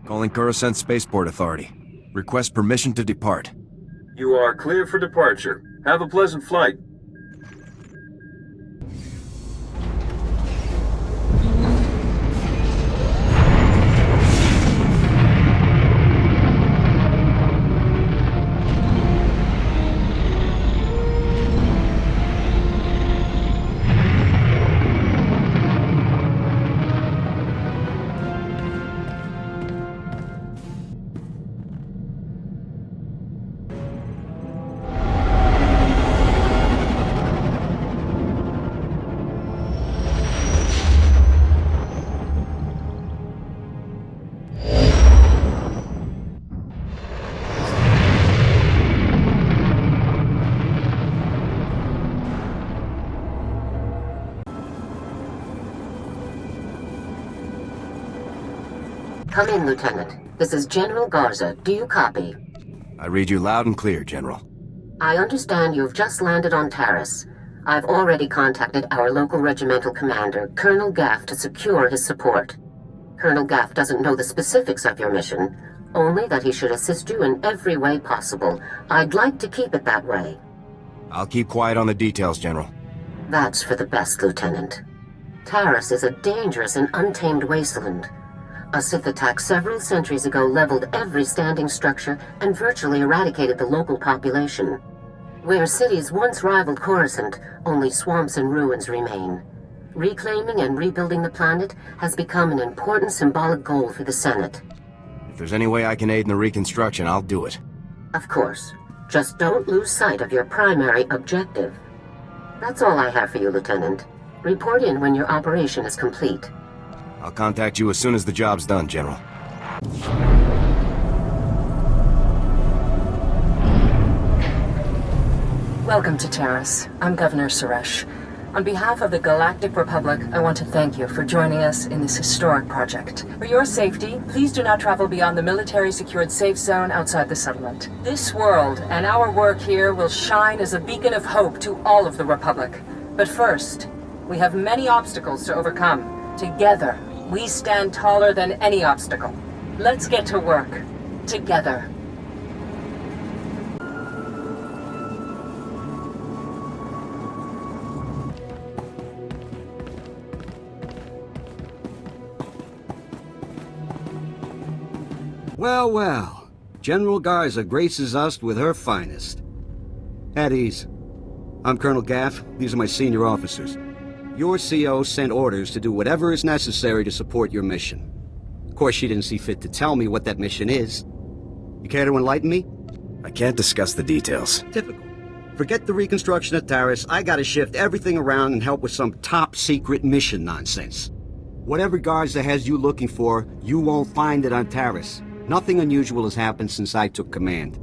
Calling Coruscant Spaceport Authority. Request permission to depart. You are clear for departure. Have a pleasant flight. Come in, Lieutenant. This is General Garza. Do you copy? I read you loud and clear, General. I understand you've just landed on Taris. I've already contacted our local regimental commander, Colonel Gaff, to secure his support. Colonel Gaff doesn't know the specifics of your mission, only that he should assist you in every way possible. I'd like to keep it that way. I'll keep quiet on the details, General. That's for the best, Lieutenant. Taris is a dangerous and untamed wasteland. A Sith attack several centuries ago leveled every standing structure and virtually eradicated the local population. Where cities once rivaled Coruscant, only swamps and ruins remain. Reclaiming and rebuilding the planet has become an important symbolic goal for the Senate. If there's any way I can aid in the reconstruction, I'll do it. Of course. Just don't lose sight of your primary objective. That's all I have for you, Lieutenant. Report in when your operation is complete. I'll contact you as soon as the job's done, General. Welcome to Taris. I'm Governor Suresh. On behalf of the Galactic Republic, I want to thank you for joining us in this historic project. For your safety, please do not travel beyond the military-secured safe zone outside the settlement. This world and our work here will shine as a beacon of hope to all of the Republic. But first, we have many obstacles to overcome. Together, we stand taller than any obstacle. Let's get to work. Together. Well, well. General Garza graces us with her finest. At ease. I'm Colonel Gaff. These are my senior officers. Your CO sent orders to do whatever is necessary to support your mission. Of course, she didn't see fit to tell me what that mission is. You care to enlighten me? I can't discuss the details. Typical. Forget the reconstruction of Taris. I gotta shift everything around and help with some top-secret mission nonsense. Whatever Garza has you looking for, you won't find it on Taris. Nothing unusual has happened since I took command.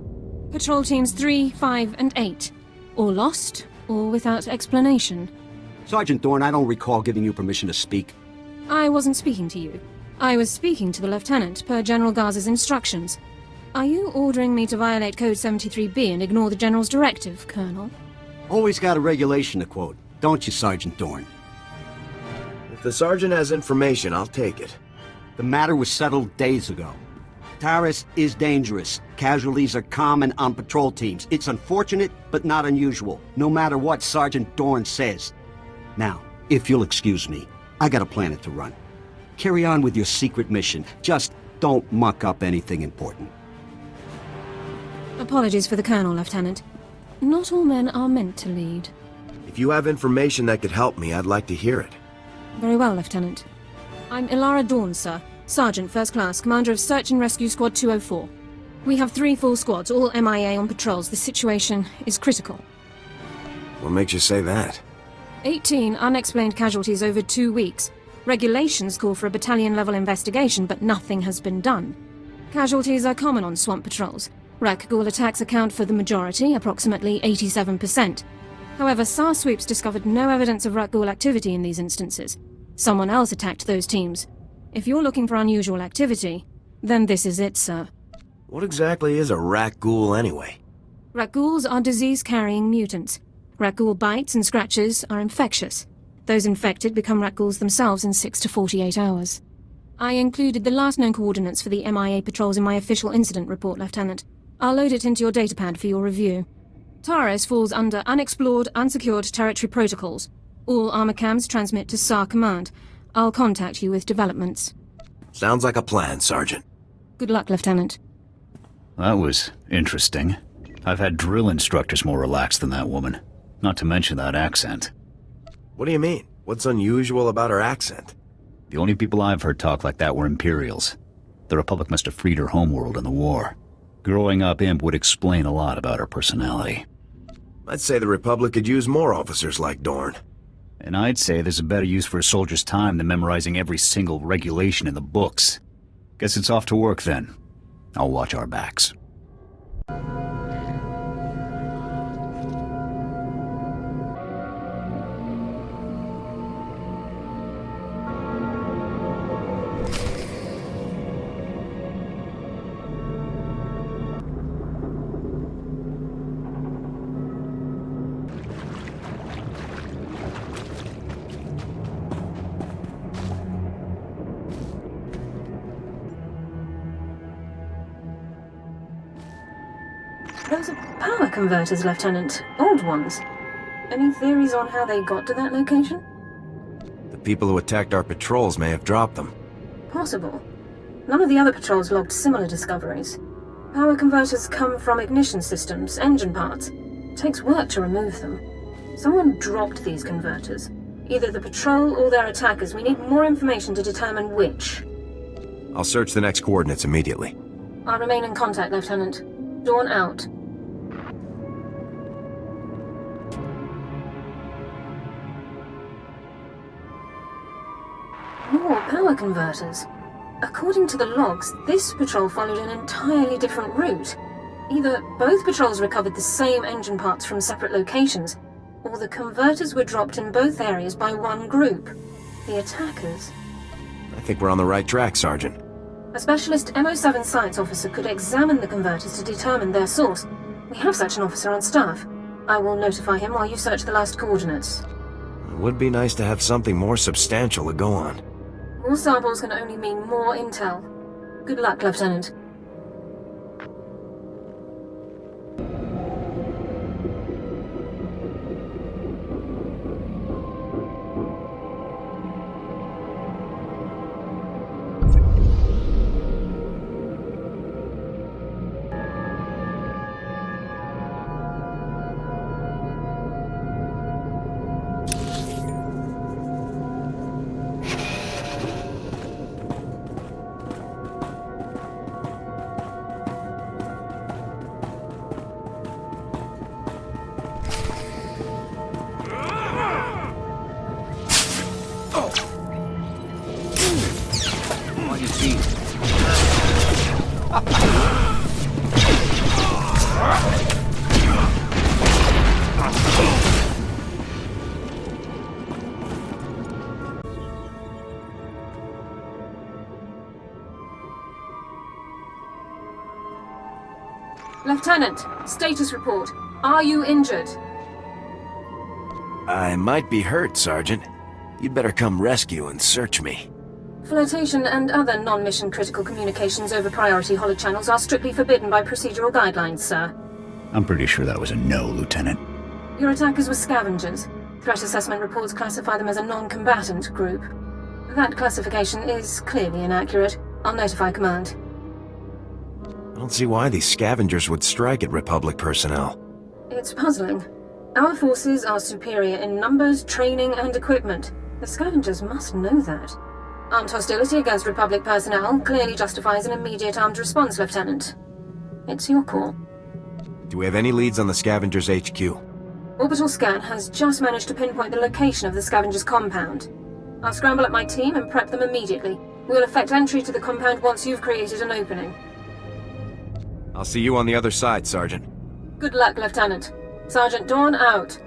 Patrol teams 3, 5, and 8. All lost, or without explanation. Sargent Dorne, I don't recall giving you permission to speak. I wasn't speaking to you. I was speaking to the Lieutenant, per General Garza's instructions. Are you ordering me to violate Code 73B and ignore the General's directive, Colonel? Always got a regulation to quote, don't you, Sargent Dorne? If the Sergeant has information, I'll take it. The matter was settled days ago. Taris is dangerous. Casualties are common on patrol teams. It's unfortunate, but not unusual, no matter what Sargent Dorne says. Now, if you'll excuse me, I got a planet to run. Carry on with your secret mission. Just don't muck up anything important. Apologies for the Colonel, Lieutenant. Not all men are meant to lead. If you have information that could help me, I'd like to hear it. Very well, Lieutenant. I'm Elara Dorne, sir. Sergeant, First Class, Commander of Search and Rescue Squad 204. We have 3 full squads, all MIA on patrols. The situation is critical. What makes you say that? 18 unexplained casualties over 2 weeks. Regulations call for a battalion-level investigation, but nothing has been done. Casualties are common on swamp patrols. Rakghoul attacks account for the majority, approximately 87%. However, SAR sweeps discovered no evidence of Rakghoul activity in these instances. Someone else attacked those teams. If you're looking for unusual activity, then this is it, sir. What exactly is a Rakghoul anyway? Rakghouls are disease-carrying mutants. Rakghoul bites and scratches are infectious. Those infected become Rakghouls themselves in 6 to 48 hours. I included the last known coordinates for the MIA patrols in my official incident report, Lieutenant. I'll load it into your datapad for your review. Taris falls under Unexplored, Unsecured Territory Protocols. All armor cams transmit to SAR Command. I'll contact you with developments. Sounds like a plan, Sergeant. Good luck, Lieutenant. That was interesting. I've had drill instructors more relaxed than that woman. Not to mention that accent. What do you mean? What's unusual about her accent? The only people I've heard talk like that were Imperials. The Republic must have freed her homeworld in the war. Growing up Imp would explain a lot about her personality. I'd say the Republic could use more officers like Dorne. And I'd say there's a better use for a soldier's time than memorizing every single regulation in the books. Guess it's off to work then. I'll watch our backs. Those are power converters, Lieutenant. Old ones. Any theories on how they got to that location? The people who attacked our patrols may have dropped them. Possible. None of the other patrols logged similar discoveries. Power converters come from ignition systems, engine parts. It takes work to remove them. Someone dropped these converters. Either the patrol or their attackers. We need more information to determine which. I'll search the next coordinates immediately. I'll remain in contact, Lieutenant. Dawn out. More power converters. According to the logs, this patrol followed an entirely different route. Either both patrols recovered the same engine parts from separate locations, or the converters were dropped in both areas by one group. The attackers. I think we're on the right track, Sergeant. A specialist MO7 science officer could examine the converters to determine their source. We have such an officer on staff. I will notify him while you search the last coordinates. It would be nice to have something more substantial to go on. More samples can only mean more intel. Good luck, Lieutenant. Lieutenant, status report. Are you injured? I might be hurt, Sergeant. You'd better come rescue and search me. Flotation and other non-mission critical communications over priority holochannels are strictly forbidden by procedural guidelines, sir. I'm pretty sure that was a no, Lieutenant. Your attackers were scavengers. Threat assessment reports classify them as a non-combatant group. That classification is clearly inaccurate. I'll notify Command. I don't see why these scavengers would strike at Republic personnel. It's puzzling. Our forces are superior in numbers, training, and equipment. The scavengers must know that. Armed hostility against Republic personnel clearly justifies an immediate armed response, Lieutenant. It's your call. Do we have any leads on the scavengers' HQ? Orbital scan has just managed to pinpoint the location of the scavenger's compound. I'll scramble up my team and prep them immediately. We'll effect entry to the compound once you've created an opening. I'll see you on the other side, Sergeant. Good luck, Lieutenant. Sargent Dorne out.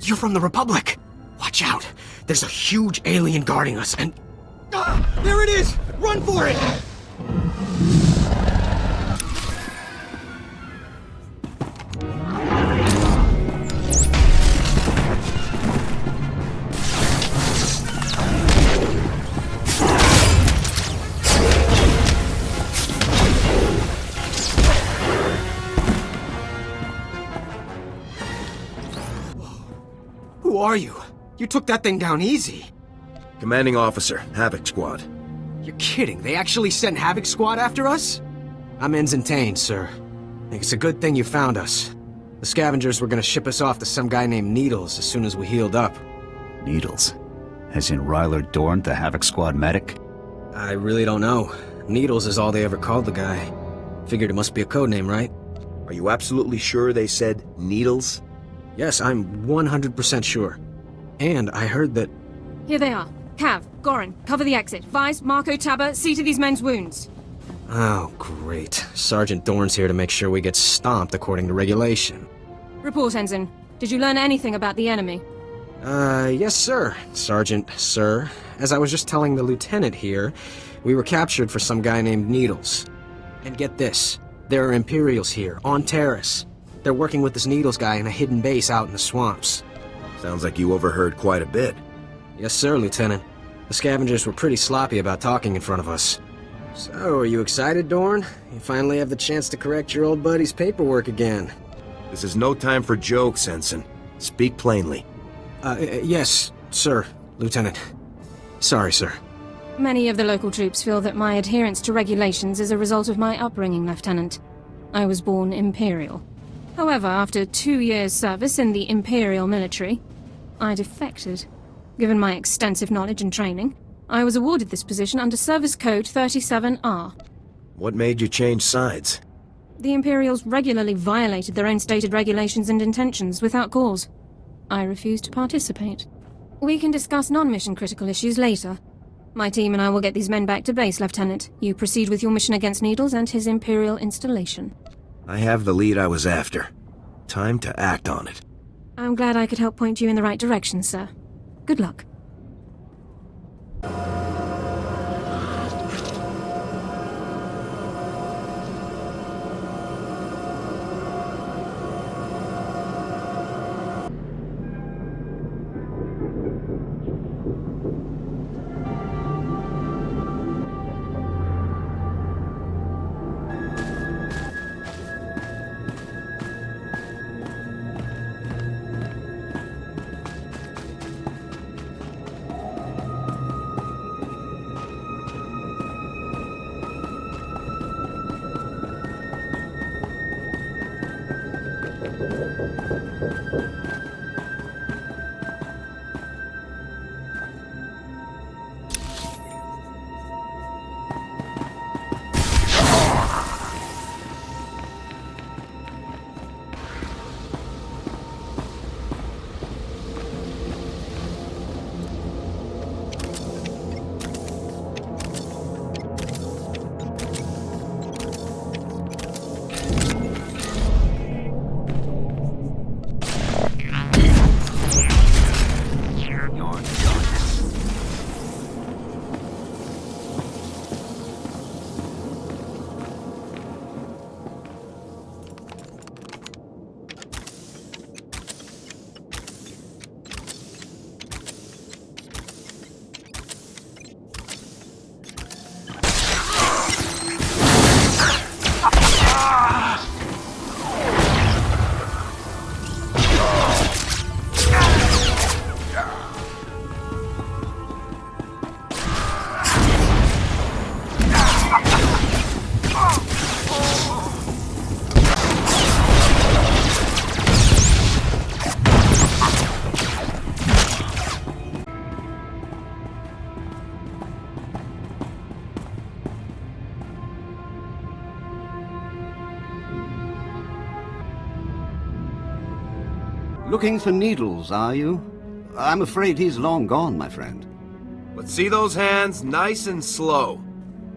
You're from the Republic! Watch out! There's a huge alien guarding us, and... there it is! Run for it! Who are you? You took that thing down easy. Commanding Officer, Havoc Squad. You're kidding. They actually sent Havoc Squad after us? I'm Ensign Tane, sir. It's a good thing you found us. The scavengers were gonna ship us off to some guy named Needles as soon as we healed up. Needles? As in Ryler Dorne, the Havoc Squad medic? I really don't know. Needles is all they ever called the guy. Figured it must be a code name, right? Are you absolutely sure they said Needles? Yes, I'm 100% sure. And I heard that... Here they are. Cav, Goran, cover the exit. Vice, Marco, Tabba, see to these men's wounds. Oh, great. Sergeant Dorne's here to make sure we get stomped according to regulation. Report, Ensign. Did you learn anything about the enemy? Yes, sir. Sergeant, sir. As I was just telling the lieutenant here, we were captured for some guy named Needles. And get this, there are Imperials here, on Taris. They're working with this Needles guy in a hidden base out in the swamps. Sounds like you overheard quite a bit. Yes, sir, Lieutenant. The scavengers were pretty sloppy about talking in front of us. So, are you excited, Dorne? You finally have the chance to correct your old buddy's paperwork again. This is no time for jokes, Ensign. Speak plainly. Yes, sir, Lieutenant. Sorry, sir. Many of the local troops feel that my adherence to regulations is a result of my upbringing, Lieutenant. I was born Imperial. However, after 2 years' service in the Imperial military, I defected. Given my extensive knowledge and training, I was awarded this position under Service Code 37R. What made you change sides? The Imperials regularly violated their own stated regulations and intentions without cause. I refused to participate. We can discuss non-mission critical issues later. My team and I will get these men back to base, Lieutenant. You proceed with your mission against Needles and his Imperial installation. I have the lead I was after. Time to act on it. I'm glad I could help point you in the right direction, sir. Good luck. Looking for Needles, are you? I'm afraid he's long gone, my friend. But see those hands? Nice and slow.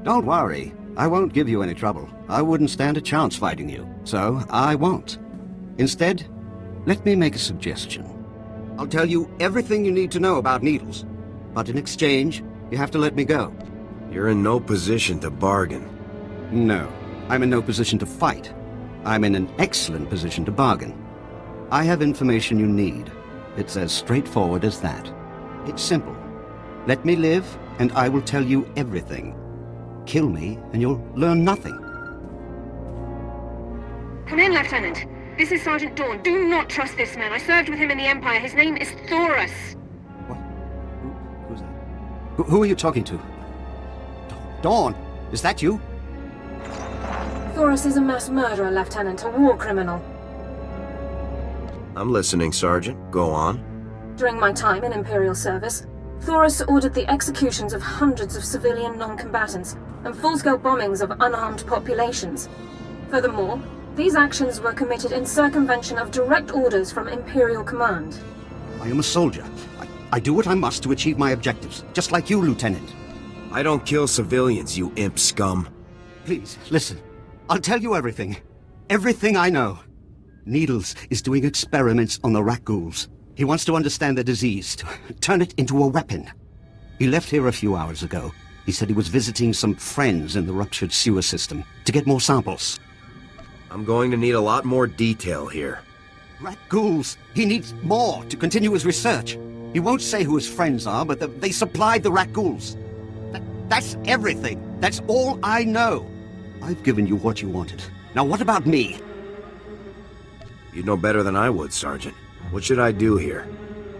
Don't worry. I won't give you any trouble. I wouldn't stand a chance fighting you, so I won't. Instead, let me make a suggestion. I'll tell you everything you need to know about Needles, but in exchange, you have to let me go. You're in no position to bargain. No, I'm in no position to fight. I'm in an excellent position to bargain. I have information you need. It's as straightforward as that. It's simple. Let me live, and I will tell you everything. Kill me, and you'll learn nothing. Come in, Lieutenant. This is Sargent Dorne. Do not trust this man. I served with him in the Empire. His name is Thorus. What? Who's that? Who are you talking to? Dawn, is that you? Thorus is a mass murderer, Lieutenant, a war criminal. I'm listening, Sergeant. Go on. During my time in Imperial service, Thorus ordered the executions of hundreds of civilian non-combatants and full-scale bombings of unarmed populations. Furthermore, these actions were committed in circumvention of direct orders from Imperial command. I am a soldier. I do what I must to achieve my objectives, just like you, Lieutenant. I don't kill civilians, you imp scum. Please, listen. I'll tell you everything. Everything I know. Needles is doing experiments on the rat ghouls. He wants to understand their disease, to turn it into a weapon. He left here a few hours ago. He said he was visiting some friends in the ruptured sewer system to get more samples. I'm going to need a lot more detail here. Rat ghouls! He needs more to continue his research. He won't say who his friends are, but they supplied the rat ghouls. That's everything. That's all I know. I've given you what you wanted. Now what about me? You'd know better than I would, Sergeant. What should I do here?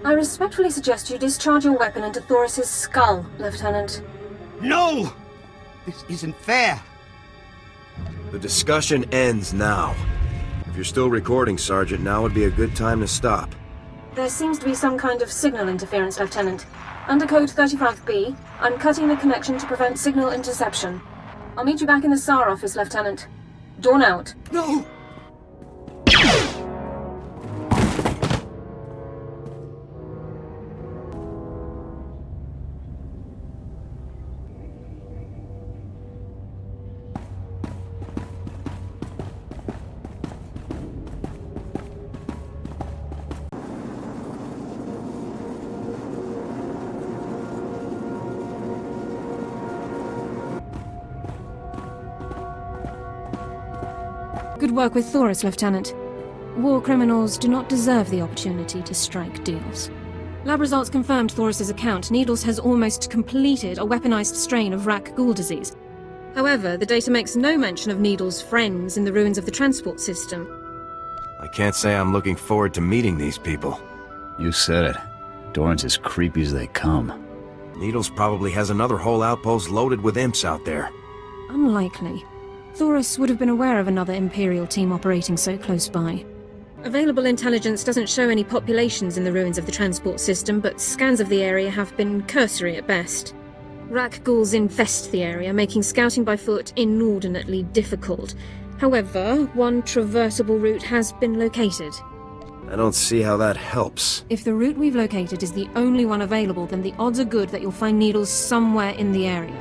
I respectfully suggest you discharge your weapon into Thorus's skull, Lieutenant. No! This isn't fair. The discussion ends now. If you're still recording, Sergeant, now would be a good time to stop. There seems to be some kind of signal interference, Lieutenant. Under code 35B, I'm cutting the connection to prevent signal interception. I'll meet you back in the SAR office, Lieutenant. Dawn out. No! Good work with Thorus, Lieutenant. War criminals do not deserve the opportunity to strike deals. Lab results confirmed Thorus's account. Needles has almost completed a weaponized strain of rat ghoul disease. However, the data makes no mention of Needles' friends in the ruins of the transport system. I can't say I'm looking forward to meeting these people. You said it. Dorne's as creepy as they come. Needles probably has another whole outpost loaded with imps out there. Unlikely. Thorus would have been aware of another Imperial team operating so close by. Available intelligence doesn't show any populations in the ruins of the transport system, but scans of the area have been cursory at best. Rak ghouls infest the area, making scouting by foot inordinately difficult. However, one traversable route has been located. I don't see how that helps. If the route we've located is the only one available, then the odds are good that you'll find Needles somewhere in the area.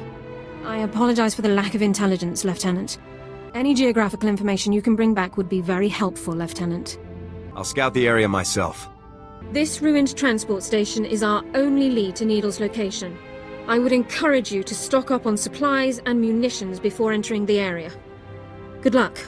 I apologize for the lack of intelligence, Lieutenant. Any geographical information you can bring back would be very helpful, Lieutenant. I'll scout the area myself. This ruined transport station is our only lead to Needles' location. I would encourage you to stock up on supplies and munitions before entering the area. Good luck.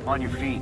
On your feet.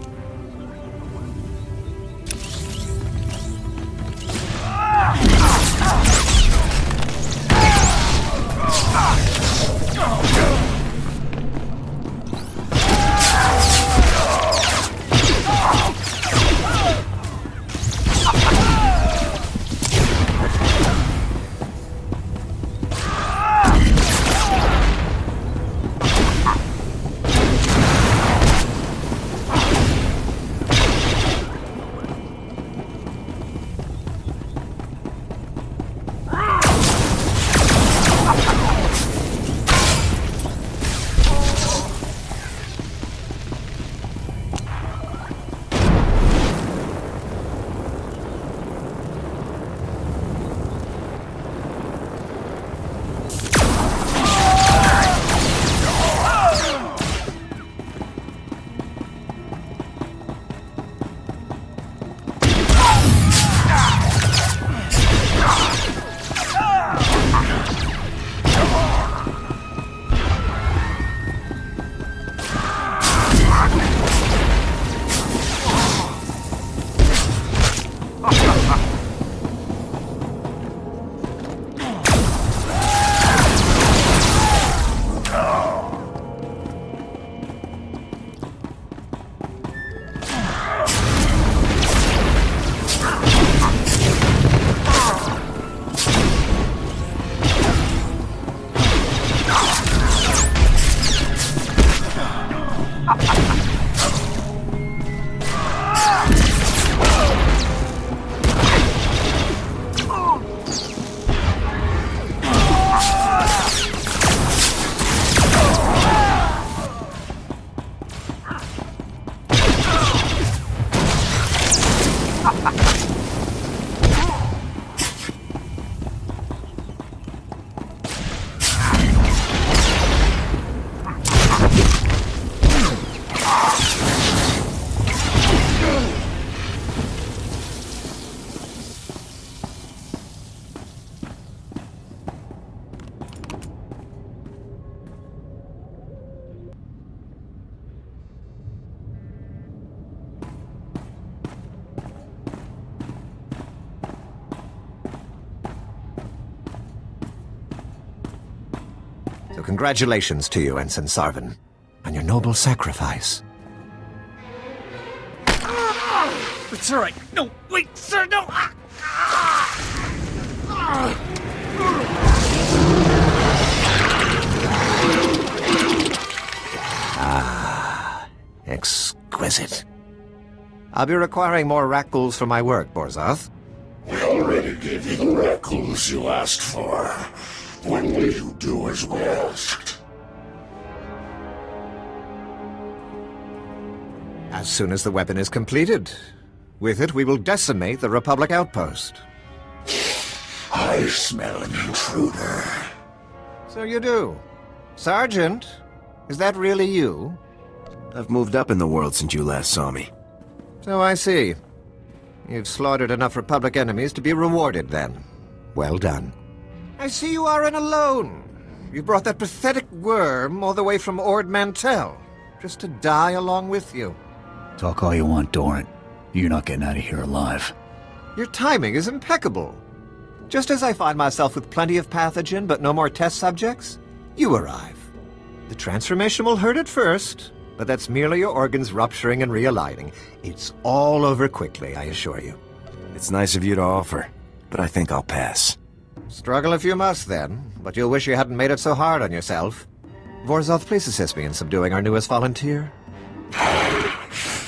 So congratulations to you, Ensign Sarvin, on your noble sacrifice. It's all right. No, wait, sir, no! Ah, exquisite. I'll be requiring more rat-ghouls for my work, Borzoth. We already gave you the rat-ghouls you asked for. When will you do as we asked? As soon as the weapon is completed. With it, we will decimate the Republic outpost. I smell an intruder. So you do. Sergeant, is that really you? I've moved up in the world since you last saw me. So I see. You've slaughtered enough Republic enemies to be rewarded, then. Well done. I see you aren't alone. You brought that pathetic worm all the way from Ord Mantell, just to die along with you. Talk all you want, Dorne. You're not getting out of here alive. Your timing is impeccable. Just as I find myself with plenty of pathogen but no more test subjects, you arrive. The transformation will hurt at first, but that's merely your organs rupturing and realigning. It's all over quickly, I assure you. It's nice of you to offer, but I think I'll pass. Struggle if you must, then, but you'll wish you hadn't made it so hard on yourself. Vorzoth, please assist me in subduing our newest volunteer.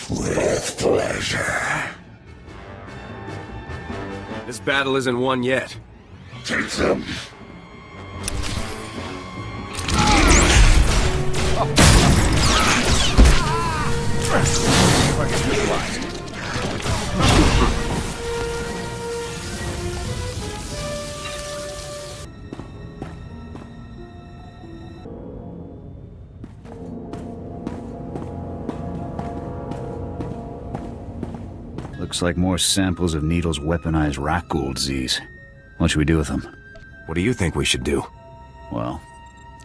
With pleasure. This battle isn't won yet. Take them. Looks like more samples of Needle's weaponized rat-ghoul disease. What should we do with them? What do you think we should do? Well,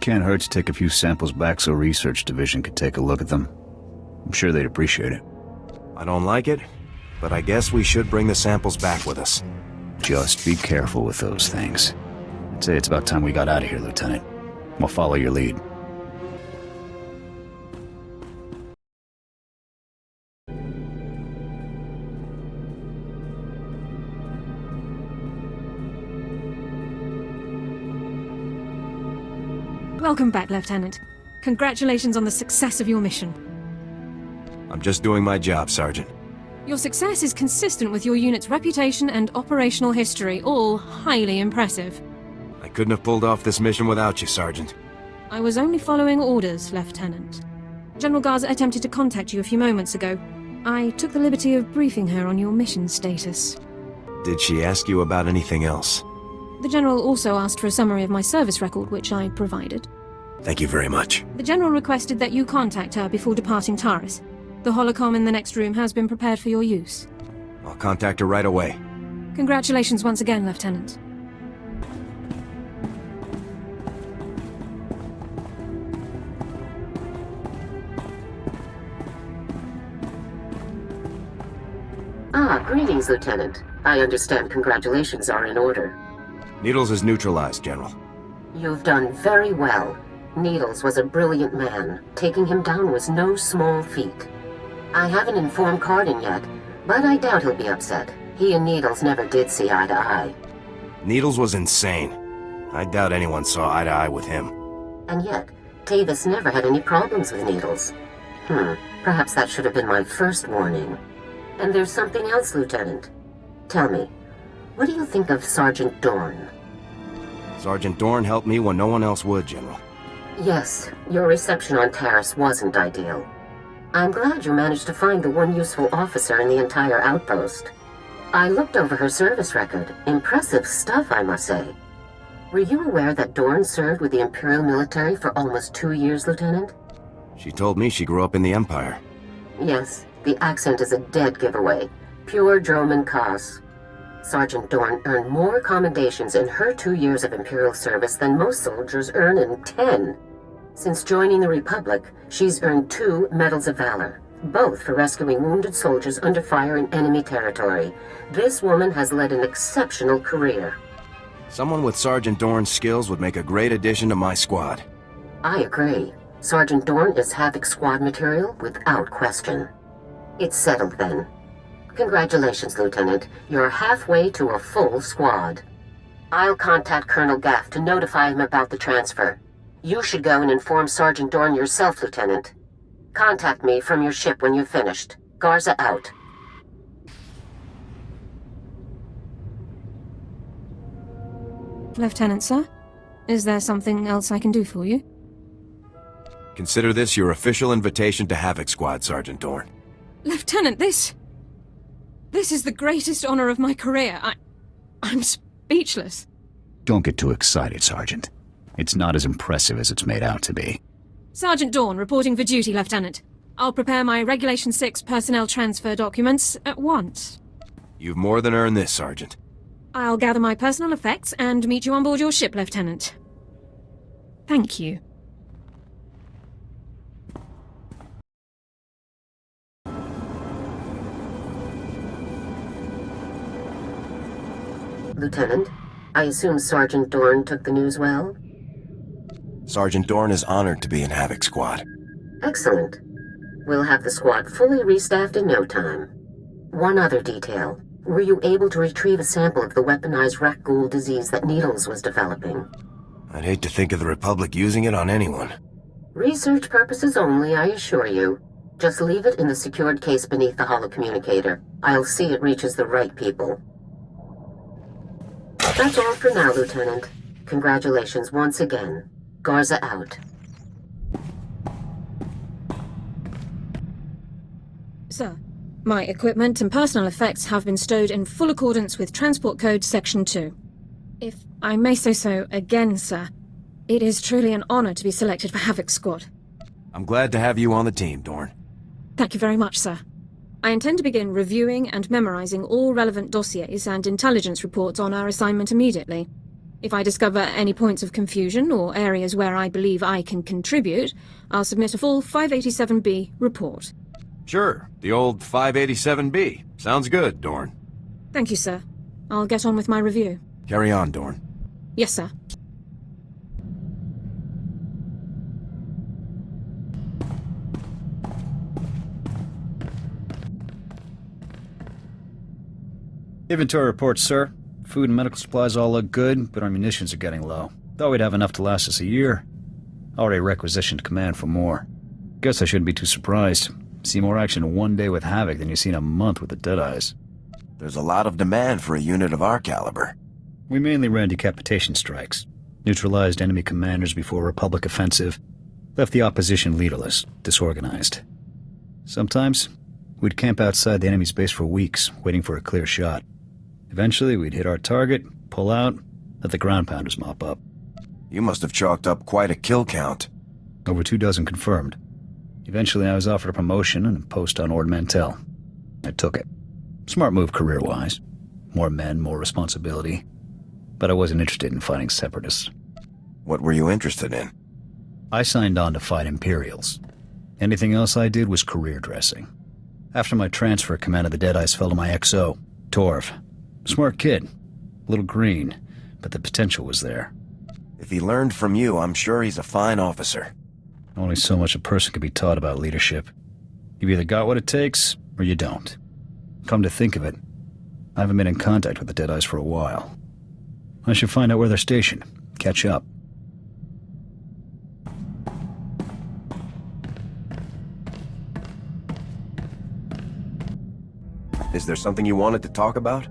can't hurt to take a few samples back so Research Division could take a look at them. I'm sure they'd appreciate it. I don't like it, but I guess we should bring the samples back with us. Just be careful with those things. I'd say it's about time we got out of here, Lieutenant. We'll follow your lead. Welcome back, Lieutenant. Congratulations on the success of your mission. I'm just doing my job, Sergeant. Your success is consistent with your unit's reputation and operational history, all highly impressive. I couldn't have pulled off this mission without you, Sergeant. I was only following orders, Lieutenant. General Garza attempted to contact you a few moments ago. I took the liberty of briefing her on your mission status. Did she ask you about anything else? The General also asked for a summary of my service record, which I provided. Thank you very much. The General requested that you contact her before departing Taris. The holocom in the next room has been prepared for your use. I'll contact her right away. Congratulations once again, Lieutenant. Greetings, Lieutenant. I understand congratulations are in order. Needles is neutralized, General. You've done very well. Needles was a brilliant man. Taking him down was no small feat. I haven't informed Cardin yet, but I doubt he'll be upset. He and Needles never did see eye to eye. Needles was insane. I doubt anyone saw eye to eye with him. And yet, Tavis never had any problems with Needles. Perhaps that should have been my first warning. And there's something else, Lieutenant. Tell me, what do you think of Sargent Dorne? Sargent Dorne helped me when no one else would, General. Yes, your reception on Taris wasn't ideal. I'm glad you managed to find the one useful officer in the entire outpost. I looked over her service record. Impressive stuff, I must say. Were you aware that Dorne served with the Imperial military for almost 2 years, Lieutenant? She told me she grew up in the Empire. Yes, the accent is a dead giveaway. Pure Droman Kos. Sergeant Dorne earned more commendations in her 2 years of Imperial service than most soldiers earn in 10. Since joining the Republic, she's earned 2 Medals of Valor, both for rescuing wounded soldiers under fire in enemy territory. This woman has led an exceptional career. Someone with Sergeant Dorne's skills would make a great addition to my squad. I agree. Sergeant Dorne is Havoc squad material without question. It's settled then. Congratulations, Lieutenant. You're halfway to a full squad. I'll contact Colonel Gaff to notify him about the transfer. You should go and inform Sergeant Dorne yourself, Lieutenant. Contact me from your ship when you've finished. Garza out. Lieutenant, sir? Is there something else I can do for you? Consider this your official invitation to Havoc Squad, Sergeant Dorne. Lieutenant, this is the greatest honor of my career. I'm speechless. Don't get too excited, Sergeant. It's not as impressive as it's made out to be. Sergeant Dorne reporting for duty, Lieutenant. I'll prepare my Regulation 6 personnel transfer documents at once. You've more than earned this, Sergeant. I'll gather my personal effects and meet you on board your ship, Lieutenant. Thank you. Lieutenant, I assume Sergeant Dorne took the news well? Sergeant Dorne is honored to be in Havoc Squad. Excellent. We'll have the squad fully restaffed in no time. One other detail. Were you able to retrieve a sample of the weaponized rat ghoul disease that Needles was developing? I'd hate to think of the Republic using it on anyone. Research purposes only, I assure you. Just leave it in the secured case beneath the holocommunicator. I'll see it reaches the right people. That's all for now, Lieutenant. Congratulations once again. Garza out. Sir, my equipment and personal effects have been stowed in full accordance with Transport Code Section 2. If I may say so again, sir, it is truly an honor to be selected for Havoc Squad. I'm glad to have you on the team, Dorne. Thank you very much, sir. I intend to begin reviewing and memorizing all relevant dossiers and intelligence reports on our assignment immediately. If I discover any points of confusion or areas where I believe I can contribute, I'll submit a full 587B report. Sure, the old 587B. Sounds good, Dorne. Thank you, sir. I'll get on with my review. Carry on, Dorne. Yes, sir. Inventory report, sir. Food and medical supplies all look good, but our munitions are getting low. Thought we'd have enough to last us a year. Already requisitioned command for more. Guess I shouldn't be too surprised. See more action in one day with Havoc than you see in a month with the Deadeyes. There's a lot of demand for a unit of our caliber. We mainly ran decapitation strikes. Neutralized enemy commanders before Republic offensive. Left the opposition leaderless, disorganized. Sometimes, we'd camp outside the enemy's base for weeks, waiting for a clear shot. Eventually, we'd hit our target, pull out, let the ground pounders mop up. You must have chalked up quite a kill count. Over 24 confirmed. Eventually, I was offered a promotion and a post on Ord Mantell. I took it. Smart move career-wise. More men, more responsibility. But I wasn't interested in fighting separatists. What were you interested in? I signed on to fight Imperials. Anything else I did was career dressing. After my transfer, command of the Deadeyes fell to my XO, Torv. Smart kid. A little green, but the potential was there. If he learned from you, I'm sure he's a fine officer. Only so much a person can be taught about leadership. You've either got what it takes, or you don't. Come to think of it, I haven't been in contact with the Deadeyes for a while. I should find out where they're stationed. Catch up. Is there something you wanted to talk about?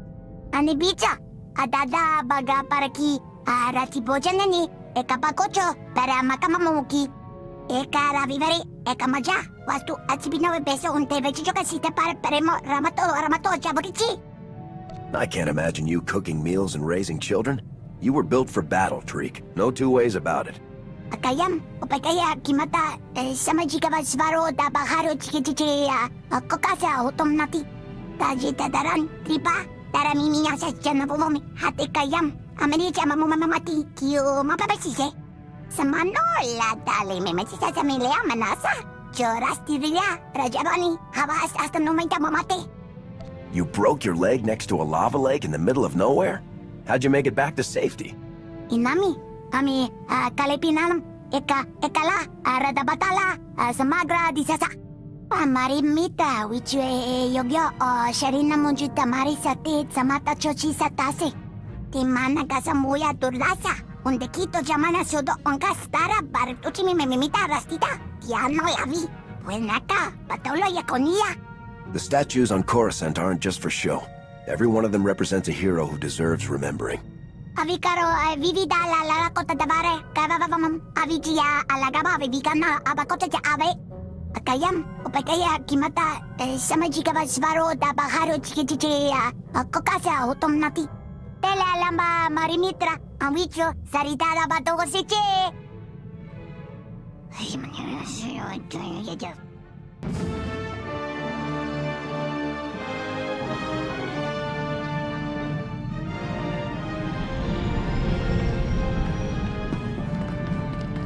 Ani bicha, adada baga paraki, arati bojanani, ekapakocho, para makamamuki. Eka ravivari, eka maja, wastu atsibino beso unte vechicho kasita para peremo ramato chaburichi. I can't imagine you cooking meals and raising children. You were built for battle, Treek. No two ways about it. Akayam, opakaya kimata, samajika svaro da baharo chikichi, kokasa otomnati. Tajita daran, tripa, taramimiya sa janabulomi, hati kayam, americha mamamamati, kiyo mapapasise. Sa manola dali memasisa sa milea manasa, chorastiria, rajabani, hawas hasta numaita mamate. You broke your leg next to a lava lake in the middle of nowhere? How'd you make it back to safety? Inami, ami, kalepinam, ekala, radabatala, samagra disasa. Marimita, which yogyo o sharina munjuta marisati samata chochi satase. Timana kasamuya turdasa. Undekito jamana sodo onkastara bartuchimi memimita rastita. Tiano lavi. Buenaka, patolo yakonia. The statues on Coruscant aren't just for show. Every one of them represents a hero who deserves remembering. Avikaro vivida la larakota dabare, kavavamam, avigia alagaba vivigana abakota ave. Akayam, opakaya kimata, samajika svaro da baharo chikichichi, kokasa otomnati. Tela lamba marimitra, anwicho, saritara batogosiche.